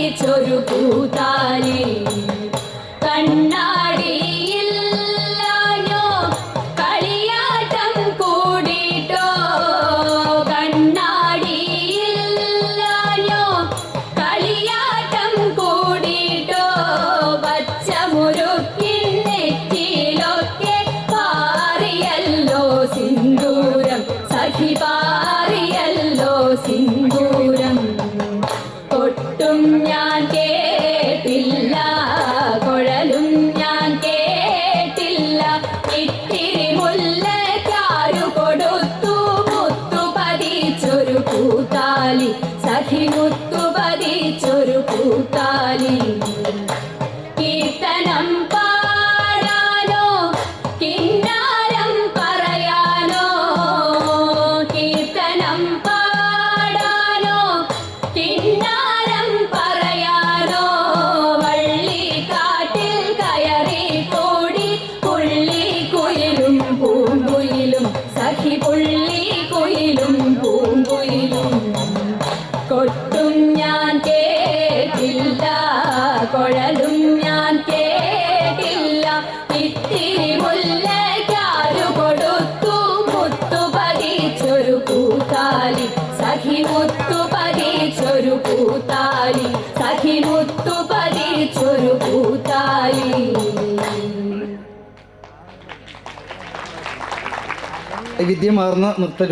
പതിച്ചൊരു കൂത്താലി കണ്ണാടിയില്ലാഞ്ഞോ കളിയാട്ടം കൂടിട്ടോ കണ്ണാടിയില്ലാഞ്ഞോ കളിയാട്ടം കൂടിട്ടോ പച്ചമുറുക്കിൻ നെറ്റിയിലൊക്കെ പാറിയല്ലോ സിന്ദൂരം സഖി പാറിയല്ലോ സിന്ദൂരം കൊട്ടും ഞാൻ കേട്ടില്ല കുഴലും ഞാൻ കേട്ടില്ല ഇത്തിരി മുല്ലക്കാരു കൊടുത്തു മുത്തു പതിച്ചൊരു കൂത്താലി സഖി മുത്തു പതിച്ചൊരു കൂത്താലി കീർത്തനം പാടാനോ കിന്നാരം പറയാനോ കീർത്തനം പാടാനോ കിന്നാരം പറയാനോ വള്ളിക്കാട്ടിൽ കയറി കൂടി പുള്ളിക്കുയിലും പൂങ്കുയിലും സഖി പുള്ളിക്കുയിലും പൂങ്കുയിലും കൊട്ടും ഞാൻ കേട്ടില്ല കുഴലും ഞാൻ കേട്ടില്ല ഇത്തിരി മുല്ലക്കാരു കൊടുത്തു മുത്തു പതിച്ചൊരു കൂത്താലി സഖി മുത്തു പതിച്ചൊരു കൂത്താലി സഖി മുത്തു പതിച്ചൊരു കൂത്താലി. വൈവിധ്യമാർന്ന നൃത്ത